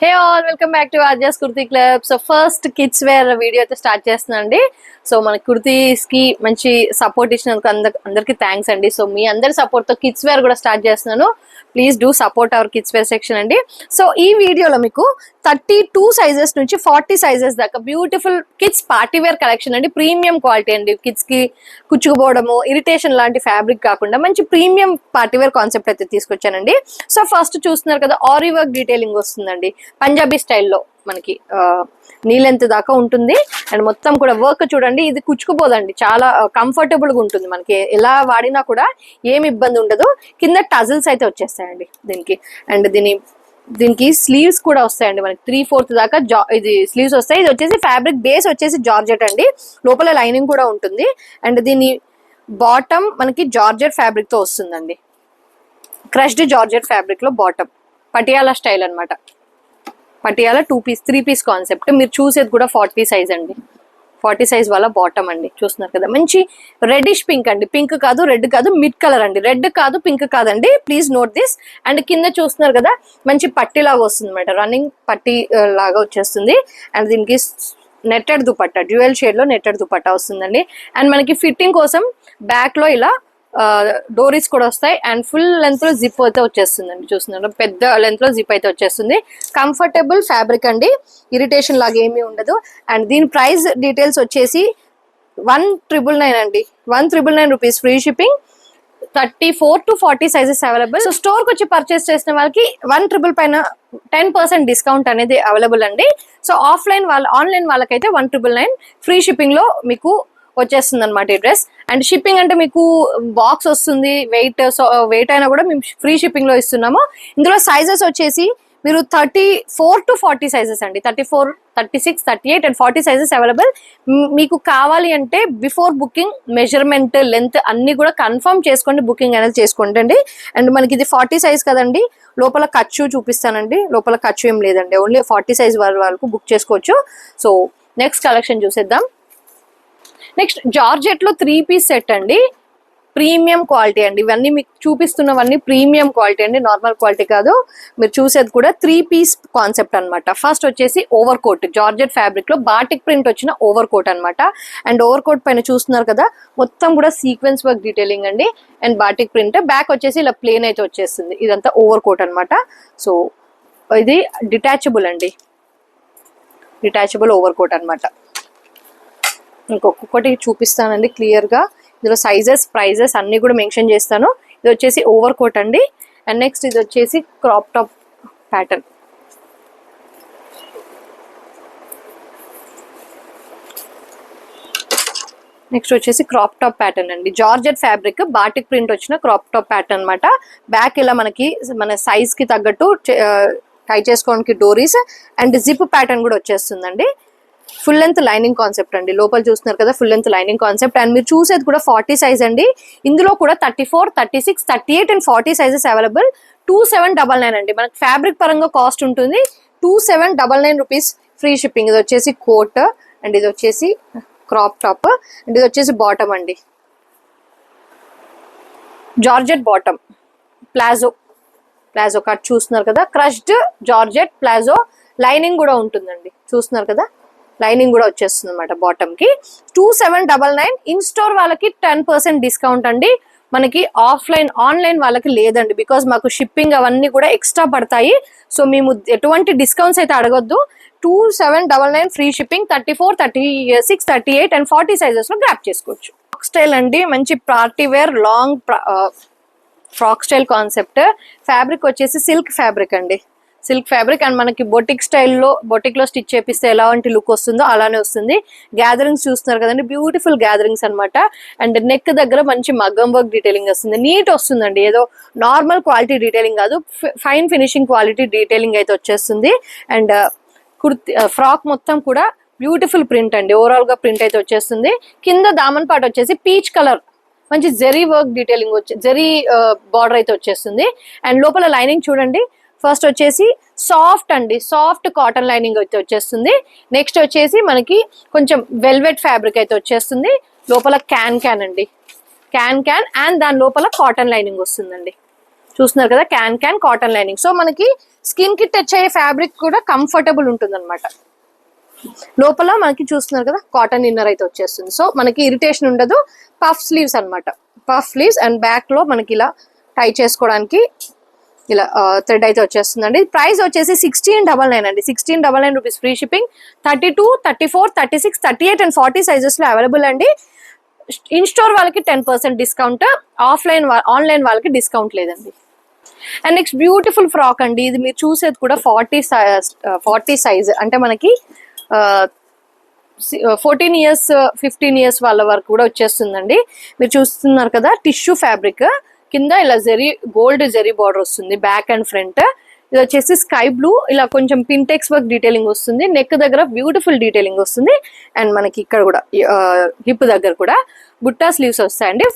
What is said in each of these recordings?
Hey all, welcome back to Arjas kurti club. So first kids wear video అయితే start చేస్తున్నానండి. So మన కుర్తీస్ కి మంచి సపోర్ట్ ఇచ్చినందుకు అందరికి థ్యాంక్స్ అండి. సో మీ అందరి సపోర్ట్ తో కిడ్స్ వేర్ కూడా స్టార్ట్ చేస్తున్నాను. Please do support our kids wear section అండి. సో ఈ వీడియోలో మీకు 32 సైజెస్ నుంచి 40 సైజెస్ దాకా beautiful kids party wear collection అండి. ప్రీమియం క్వాలిటీ అండి. కిడ్స్ కి కుచ్చుకుపోవడము, ఇరిటేషన్ లాంటి ఫ్యాబ్రిక్ కాకుండా మంచి ప్రీమియం పార్టీ వేర్ కాన్సెప్ట్ అయితే తీసుకొచ్చానండి. సో ఫస్ట్ చూస్తున్నారు కదా, ఆరీ వర్క్ డీటెయిలింగ్ వస్తుందండి. పంజాబీ స్టైల్లో మనకి నీ లెంత్ దాకా ఉంటుంది. అండ్ మొత్తం కూడా వర్క్ చూడండి, ఇది కుచ్చుకుపోదండి. చాలా కంఫర్టబుల్ గా ఉంటుంది. మనకి ఎలా వాడినా కూడా ఏమి ఇబ్బంది ఉండదు. కింద టజిల్స్ అయితే వచ్చేస్తాయండి దీనికి. అండ్ దీనికి స్లీవ్స్ కూడా వస్తాయండి. మనకి 3/4 దాకా ఇది స్లీవ్స్ వస్తాయి. ఇది వచ్చేసి ఫ్యాబ్రిక్ బేస్ వచ్చేసి జార్జెట్ అండి. లోపల లైనింగ్ కూడా ఉంటుంది. అండ్ దీని బాటమ్ మనకి జార్జెట్ ఫ్యాబ్రిక్ తో వస్తుందండి. క్రష్డ్ జార్జెట్ ఫ్యాబ్రిక్ లో బాటమ్ పటియాలా స్టైల్ అనమాట. Patiala 3 piece concept. మీరు చూసేది కూడా 40 సైజ్ అండి. 40 సైజ్ వాళ్ళ బాటమ్ అండి. చూస్తున్నారు కదా, మంచి రెడ్డిష్ పింక్ అండి. పింక్ కాదు, రెడ్ కాదు, మిడ్ కలర్ అండి. రెడ్ కాదు, పింక్ కాదండి. Please note this. అండ్ కింద చూస్తున్నారు కదా, మంచి పట్టి లాగా వస్తుంది అనమాట. రన్నింగ్ పట్టి లాగా వచ్చేస్తుంది. అండ్ దీనికి నెట్టెడ్ దుపట్టా, డ్యూయల్ షేడ్ లో నెట్టెడ్ దుపట్టా వస్తుందండి. అండ్ మనకి ఫిట్టింగ్ కోసం బ్యాక్ లో ఇలా డోరీస్ కూడా వస్తాయి. అండ్ ఫుల్ లెంత్ లో జిప్ అయితే వచ్చేస్తుందండి. చూస్తున్నారు, పెద్ద లెంత్ లో జిప్ అయితే వచ్చేస్తుంది. కంఫర్టబుల్ ఫ్యాబ్రిక్ అండి. ఇరిటేషన్ లాగా ఏమీ ఉండదు. అండ్ దీని ప్రైస్ డీటెయిల్స్ వచ్చేసి 1999 అండి. 1999 rupees. Free shipping. 34 to 40 sizes available. So store కి వచ్చి పర్చేస్ చేసిన వాళ్ళకి 100 పైన 10% డిస్కౌంట్ అనేది అవైలబుల్ అండి. సో ఆన్లైన్ వాళ్ళకైతే 1999 ఫ్రీ షిప్పింగ్ లో మీకు వచ్చేస్తుంది అనమాట ఈ డ్రెస్. అండ్ షిప్పింగ్ అంటే మీకు బాక్స్ వస్తుంది, వెయిట్ అయినా కూడా మేము ఫ్రీ షిప్పింగ్ లో ఇస్తున్నాము. ఇందులో సైజెస్ వచ్చేసి మీరు 34 to 40 సైజెస్ అండి. 34, 36, 38 అండ్ 40 సైజెస్ అవైలబుల్. మీకు కావాలి అంటే బిఫోర్ బుకింగ్ మెజర్మెంట్, లెంత్ అన్ని కూడా కన్ఫర్మ్ చేసుకోండి. బుకింగ్ అనేది చేసుకోండి అండి. అండ్ మనకి ఇది 40 సైజ్ కదండి. లోపల ఖర్చు చూపిస్తానండి. లోపల ఖర్చు ఏం లేదండి. ఓన్లీ 40 సైజ్ వరకు బుక్ చేసుకోవచ్చు. సో నెక్స్ట్ కలెక్షన్ చూసేద్దాం. నెక్స్ట్ జార్జెట్ లో 3 పీస్ సెట్ అండి. ప్రీమియం క్వాలిటీ అండి. ఇవన్నీ మీకు చూపిస్తున్నవన్నీ ప్రీమియం క్వాలిటీ అండి, నార్మల్ క్వాలిటీ కాదు. మీరు చూసేది కూడా 3 పీస్ కాన్సెప్ట్ అనమాట. ఫస్ట్ వచ్చేసి ఓవర్ కోట్, జార్జెట్ ఫ్యాబ్రిక్ లో బాటిక్ ప్రింట్ వచ్చిన ఓవర్ కోట్ అనమాట. అండ్ ఓవర్ కోట్ పైన చూస్తున్నారు కదా, మొత్తం కూడా సీక్వెన్స్ వర్క్ డీటెయిలింగ్ అండి. And batik print. బ్యాక్ వచ్చేసి ఇలా ప్లేన్ అయితే వచ్చేస్తుంది. ఇదంతా ఓవర్ కోట్ అనమాట. సో ఇది డిటాచబుల్ అండి. డిటాచబుల్ ఓవర్ కోట్ అనమాట. ఇంకొకటి చూపిస్తానండి క్లియర్ గా. ఇందులో సైజెస్, ప్రైజెస్ అన్ని కూడా మెన్షన్ చేస్తాను. ఇది వచ్చేసి ఓవర్ కోట్ అండి. అండ్ నెక్స్ట్ ఇది వచ్చేసి క్రాప్ టాప్ ప్యాటర్న్. నెక్స్ట్ వచ్చేసి క్రాప్ టాప్ ప్యాటర్న్ అండి. జార్జెట్ ఫ్యాబ్రిక్ బాటిక్ ప్రింట్ వచ్చిన క్రాప్ టాప్ ప్యాటర్న్ అనమాట. బ్యాక్ ఇలా మనకి మన సైజ్ కి తగ్గట్టు టై చేసుకోవడానికి డోరీస్ అండ్ జిప్ ప్యాటర్న్ కూడా వచ్చేస్తుందండి. ఫుల్ లెంత్ లైనింగ్ కాన్సెప్ట్ అండి. లోపల చూస్తున్నారు కదా, full length lining concept. And మీరు చూసేది కూడా 40 సైజ్ అండి. ఇందులో కూడా 34, 36, 38 అండ్ 40 సైజెస్ అవైలబుల్. 2799 అండి. మనకి ఫ్యాబ్రిక్ పరంగా కాస్ట్ ఉంటుంది 2799 రూపీస్. Free shipping. ఇది వచ్చేసి కోట్ అండ్ ఇది వచ్చేసి క్రాప్ టాప్ అండ్ ఇది వచ్చేసి బాటమ్ అండి. జార్జెట్ బాటమ్, ప్లాజో కట్ చూస్తున్నారు కదా. Crushed georgette palazzo. లైనింగ్ కూడా ఉంటుందండి. చూస్తున్నారు కదా, లైనింగ్ కూడా వచ్చేస్తుంది అనమాట బాటమ్ కి. 2799. ఇన్ స్టోర్ వాళ్ళకి 10% డిస్కౌంట్ అండి. మనకి ఆన్లైన్ వాళ్ళకి లేదండి. బికాస్ మాకు షిప్పింగ్ అవన్నీ కూడా ఎక్స్ట్రా పడతాయి. సో మేము ఎటువంటి డిస్కౌంట్స్ అయితే అడగొద్దు. 2799 ఫ్రీ షిప్పింగ్. 34, 36, 38 అండ్ 40 సైజెస్ లో గ్రాప్ చేసుకోవచ్చు. ఫ్రాక్ స్టైల్ అండి. మంచి party wear long frock style concept. Fabric వచ్చేసి సిల్క్ ఫ్యాబ్రిక్ అండి. Silk fabric. అండ్ మనకి బొటిక్ లో స్టిచ్ చేపిస్తే ఎలాంటి లుక్ వస్తుందో అలానే వస్తుంది. గ్యాదరింగ్స్ చూస్తున్నారు కదండి, బ్యూటిఫుల్ గ్యాదరింగ్స్ అనమాట. అండ్ నెక్ దగ్గర మంచి మగ్గం వర్క్ డీటెయిలింగ్ వస్తుంది. నీట్ వస్తుందండి. ఏదో నార్మల్ క్వాలిటీ డీటెయిలింగ్ కాదు, ఫైన్ ఫినిషింగ్ క్వాలిటీ డీటెయిలింగ్ అయితే వచ్చేస్తుంది. అండ్ ఫ్రాక్ మొత్తం కూడా బ్యూటిఫుల్ ప్రింట్ అండి. ఓవరాల్ గా ప్రింట్ అయితే వచ్చేస్తుంది. కింద దామన్ పార్ట్ వచ్చేసి పీచ్ కలర్ మంచి zari work detailing zari border అయితే వచ్చేస్తుంది. అండ్ లోపల లైనింగ్ చూడండి. ఫస్ట్ వచ్చేసి సాఫ్ట్ అండి, సాఫ్ట్ కాటన్ లైనింగ్ అయితే వచ్చేస్తుంది. నెక్స్ట్ వచ్చేసి మనకి కొంచెం వెల్వెట్ ఫ్యాబ్రిక్ అయితే వచ్చేస్తుంది. లోపల క్యాన్ అండి, క్యాన్ అండ్ దాని లోపల కాటన్ లైనింగ్ వస్తుందండి. చూస్తున్నారు కదా, క్యాన్ కాటన్ లైనింగ్. సో మనకి స్కిన్ కి టచ్ అయ్యే ఫ్యాబ్రిక్ కూడా కంఫర్టబుల్ ఉంటుంది అనమాట. లోపల మనకి చూస్తున్నారు కదా కాటన్ ఇన్నర్ అయితే వచ్చేస్తుంది. సో మనకి ఇరిటేషన్ ఉండదు. పఫ్ స్లీవ్స్ అనమాట, పఫ్ స్లీవ్స్. అండ్ బ్యాక్ లో మనకి ఇలా టై చేసుకోవడానికి ఇలా థ్రెడ్ అయితే వచ్చేస్తుందండి. ప్రైస్ వచ్చేసి 1699 అండి. 1699 rupees free shipping. 32, 34, 36, 38 and 40 sizes లో అవైలబుల్ అండి. ఇన్ స్టోర్ వాళ్ళకి 10% డిస్కౌంట్, ఆన్లైన్ వాళ్ళకి డిస్కౌంట్ లేదండి. అండ్ నెక్స్ట్ బ్యూటిఫుల్ ఫ్రాక్ అండి. ఇది మీరు చూసేది కూడా 40 సైజ్, అంటే మనకి 14 ఇయర్స్ 15 ఇయర్స్ వాళ్ళ వరకు కూడా వచ్చేస్తుందండి. మీరు చూస్తున్నారు కదా, టిష్యూ ఫ్యాబ్రిక్, కింద ఇలా గోల్డ్ జెరీ బార్డర్ వస్తుంది బ్యాక్ అండ్ ఫ్రంట్. ఇది వచ్చేసి స్కై బ్లూ, ఇలా కొంచెం పింటెక్స్ వర్క్ డీటెయిలింగ్ వస్తుంది. నెక్ దగ్గర బ్యూటిఫుల్ డీటెయిలింగ్ వస్తుంది. అండ్ మనకి ఇక్కడ కూడా హిప్ దగ్గర కూడా బుట్టా స్లీవ్స్ వస్తాయండి.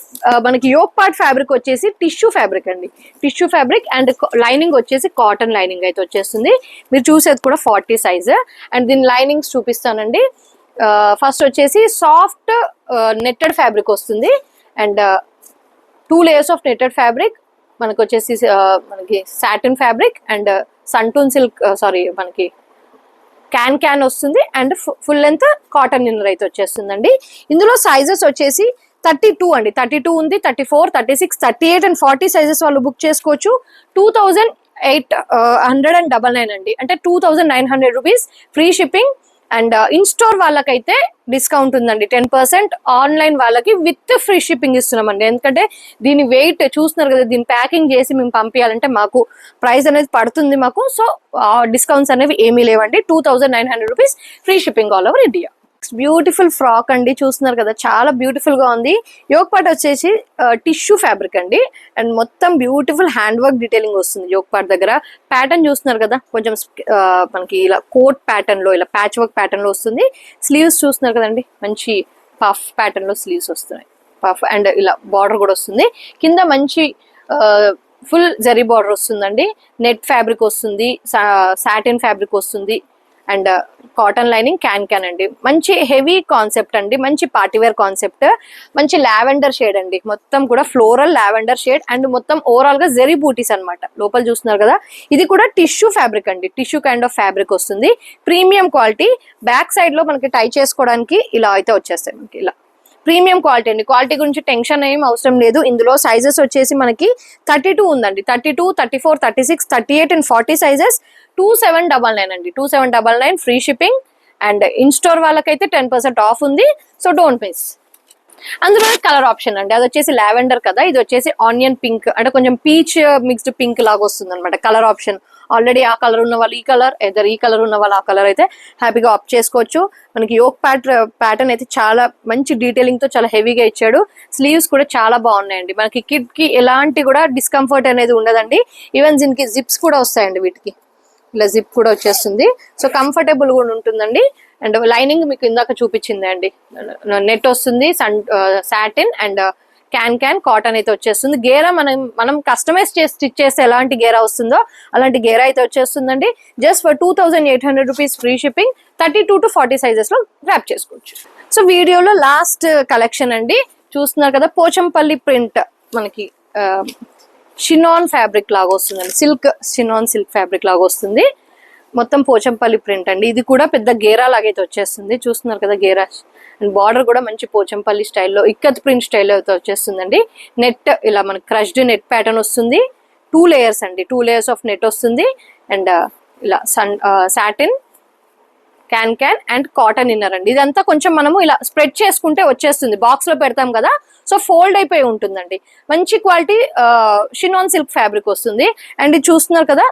మనకి యోక్ పార్ట్ ఫ్యాబ్రిక్ వచ్చేసి టిష్యూ ఫ్యాబ్రిక్ అండి, టిష్యూ ఫ్యాబ్రిక్. అండ్ లైనింగ్ వచ్చేసి కాటన్ లైనింగ్ అయితే వచ్చేస్తుంది. మీరు చూసేది కూడా 40 సైజ్. అండ్ దీని లైనింగ్స్ చూపిస్తానండి. ఫస్ట్ వచ్చేసి సాఫ్ట్ నెట్టెడ్ ఫ్యాబ్రిక్ వస్తుంది. And 2 layers of netted fabric. మనకి వచ్చేసి మనకి సాటిన్ ఫ్యాబ్రిక్ అండ్ సంటూన్ సిల్క్, మనకి క్యాన్ వస్తుంది. And full length cotton inner అయితే వచ్చేస్తుందండి. ఇందులో సైజెస్ వచ్చేసి 32 అండి, 32 ఉంది, 34, 36, 38 అండ్ 40 సైజెస్ వాళ్ళు బుక్ చేసుకోవచ్చు. 2899 అండి, అంటే 2900 rupees free shipping. And in store వాళ్ళకైతే డిస్కౌంట్ ఉందండి 10%, ఆన్లైన్ వాళ్ళకి విత్ ఫ్రీ షిప్పింగ్ ఇస్తున్నామండి. ఎందుకంటే దీని వెయిట్ చూస్తున్నారు కదా, దీన్ని ప్యాకింగ్ చేసి మేము పంపించాలంటే మాకు ప్రైస్ అనేది పడుతుంది మాకు. సో డిస్కౌంట్స్ అనేవి ఏమీ లేవండి. 2900 rupees free shipping all over India. Beautiful frock అండి, చూస్తున్నారు కదా, చాలా బ్యూటిఫుల్ గా ఉంది. యోక్ పార్ట్ వచ్చేసి టిష్యూ ఫ్యాబ్రిక్ అండి. అండ్ మొత్తం బ్యూటిఫుల్ హ్యాండ్ వర్క్ డీటెయిలింగ్ వస్తుంది యోక్ పార్ట్ దగ్గర. ప్యాటర్న్ చూస్తున్నారు కదా, కొంచెం మనకి ఇలా కోట్ ప్యాటర్న్ లో, ఇలా ప్యాచ్ వర్క్ ప్యాటర్న్ లో వస్తుంది. స్లీవ్స్ చూస్తున్నారు కదండి, మంచి పఫ్ ప్యాటర్న్ లో స్లీవ్స్ వస్తున్నాయి, పఫ్. అండ్ ఇలా బార్డర్ కూడా వస్తుంది. కింద మంచి ఫుల్ జరీ బార్డర్ వస్తుందండి. నెట్ ఫ్యాబ్రిక్ వస్తుంది, సాటిన్ ఫ్యాబ్రిక్ వస్తుంది. అండ్ కాటన్ లైనింగ్ క్యాన్ అండి. మంచి హెవీ కాన్సెప్ట్ అండి, మంచి పార్టీవేర్ కాన్సెప్ట్. మంచి లావెండర్ షేడ్ అండి, మొత్తం కూడా ఫ్లోరల్ లావెండర్ షేడ్. అండ్ మొత్తం ఓవరాల్ గా జెరీ బూటీస్ అనమాట. లోపల చూస్తున్నారు కదా, ఇది కూడా టిష్యూ ఫ్యాబ్రిక్ అండి, టిష్యూ కైండ్ ఆఫ్ ఫ్యాబ్రిక్ వస్తుంది. Premium quality. బ్యాక్ సైడ్ లో మనకి టై చేసుకోవడానికి ఇలా అయితే వచ్చేస్తాయి మనకి. ఇలా ప్రీమియం క్వాలిటీ అండి. క్వాలిటీ గురించి టెన్షన్ ఏం అవసరం లేదు. ఇందులో సైజెస్ వచ్చేసి మనకి 32 ఉందండి, 32, 34, 36, 38 అండ్ 40 సైజెస్. 2799 అండి, 2799 free shipping. And in store వాళ్ళకైతే 10% ఆఫ్ ఉంది. So don't miss. అందులో కలర్ ఆప్షన్ అండి, అది వచ్చేసి లావెండర్ కదా, ఇది వచ్చేసి ఆనియన్ పింక్, అంటే కొంచెం పీచ్ మిక్స్డ్ పింక్ లాగా వస్తుంది అనమాట కలర్ ఆప్షన్. ఆల్రెడీ ఆ కలర్ ఉన్న వాళ్ళు ఈ కలర్, ఈ కలర్ ఉన్న వాళ్ళు ఆ కలర్ అయితే హ్యాపీగా ఆప్ట్ చేసుకోవచ్చు. మనకి యోక్ ప్యాటర్న్ అయితే చాలా మంచి డీటెయిలింగ్ తో చాలా హెవీగా ఇచ్చాడు. స్లీవ్స్ కూడా చాలా బాగున్నాయండి. మనకి కిడ్ కి ఎలాంటి కూడా డిస్కంఫర్ట్ అనేది ఉండదండి. ఈవెన్ దీనికి జిప్స్ కూడా వస్తాయండి, వీటికి ఇలా జిప్ కూడా వచ్చేస్తుంది. సో కంఫర్టబుల్ కూడా ఉంటుందండి. అండ్ లైనింగ్ మీకు ఇందాక చూపించింది అండి, నెట్ వస్తుంది, సాటిన్ అండ్ క్యాన్ కాటన్ అయితే వచ్చేస్తుంది. గేరా మనం కస్టమైజ్ చేసి స్టిచ్ చేస్తే ఎలాంటి గేరా వస్తుందో అలాంటి గేరా అయితే వచ్చేస్తుందండి. Just for 2800 rupees free shipping. 32 to 40 sizes లో ర్యాప్ చేసుకోవచ్చు. సో వీడియోలో లాస్ట్ కలెక్షన్ అండి, చూస్తున్నారు కదా, పోచంపల్లి ప్రింట్, మనకి షినాన్ ఫ్యాబ్రిక్ లాగా వస్తుందండి, షినాన్ సిల్క్ ఫ్యాబ్రిక్ లాగా వస్తుంది. మొత్తం పోచంపల్లి ప్రింట్ అండి. ఇది కూడా పెద్ద గేరా లాగైతే వచ్చేస్తుంది, చూస్తున్నారు కదా గేరా. అండ్ బార్డర్ కూడా మంచి పోచంపల్లి స్టైల్లో, ఇక్కత్ ప్రింట్ స్టైల్లో అయితే వచ్చేస్తుందండి. నెట్ ఇలా మనకి క్రష్డ్ నెట్ ప్యాటర్న్ వస్తుంది. 2 లేయర్స్ అండి, 2 లేయర్స్ ఆఫ్ నెట్ వస్తుంది. అండ్ ఇలా satin can and cotton inner అండి. ఇదంతా కొంచెం మనము ఇలా స్ప్రెడ్ చేసుకుంటే వచ్చేస్తుంది, బాక్స్ లో పెడతాం కదా, సో ఫోల్డ్ అయిపోయి ఉంటుందండి. మంచి క్వాలిటీ షినాన్ సిల్క్ ఫ్యాబ్రిక్ వస్తుంది. అండ్ ఇది చూస్తున్నారు కదా,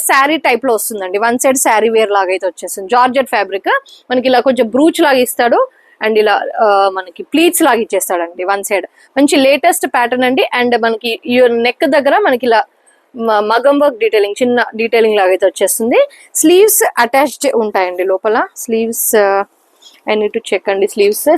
శారీ టైప్ లో వస్తుందండి. వన్ సైడ్ శారీ వేర్ లాగా అయితే వచ్చేస్తుంది. జార్జెట్ ఫ్యాబ్రిక్, మనకి ఇలా కొంచెం బ్రూచ్ లాగా ఇస్తాడు. అండ్ ఇలా మనకి ప్లీట్స్ లాగా ఇచ్చేస్తాడండి వన్ సైడ్. మంచి లేటెస్ట్ ప్యాటర్న్ అండి. అండ్ మనకి ఈ నెక్ దగ్గర మనకి ఇలా మగం వర్క్ డీటెయిలింగ్, చిన్న డీటెయిలింగ్ లాగా అయితే వచ్చేస్తుంది. స్లీవ్స్ అటాచ్డ్ ఉంటాయండి లోపల. Sleeves I need to check అండి,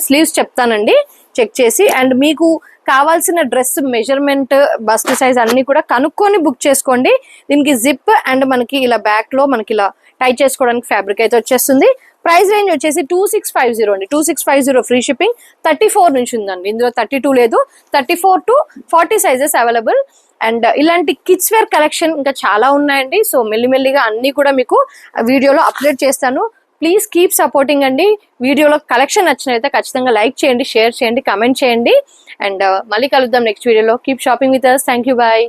స్లీవ్స్ చెప్తానండి చెక్ చేసి. అండ్ మీకు కావాల్సిన డ్రెస్ మెజర్మెంట్, బస్ట్ సైజ్ అన్ని కూడా కనుక్కొని బుక్ చేసుకోండి. దీనికి జిప్ అండ్ మనకి ఇలా బ్యాక్ లో మనకి ఇలా టై చేసుకోవడానికి ఫ్యాబ్రిక్ అయితే వచ్చేస్తుంది. ప్రైస్ రేంజ్ వచ్చేసి 2650 అండి. 2650 ఫ్రీ షిప్పింగ్. 34 నుంచి ఉందండి, ఇందులో 32 లేదు. 34 to 40 సైజెస్ అవైలబుల్. అండ్ ఇలాంటి కిడ్స్ వేర్ కలెక్షన్ ఇంకా చాలా ఉన్నాయండి. సో మెల్లిమెల్లిగా అన్ని కూడా మీకు వీడియోలో అప్లోడ్ చేస్తాను. ప్లీజ్ కీప్ సపోర్టింగ్ అండి. వీడియోలో కలెక్షన్ నచ్చినైతే ఖచ్చితంగా లైక్ చేయండి, షేర్ చేయండి, కమెంట్ చేయండి. అండ్ మళ్ళీ కలుద్దాం నెక్స్ట్ వీడియోలో. Keep shopping with us. Thank you, bye.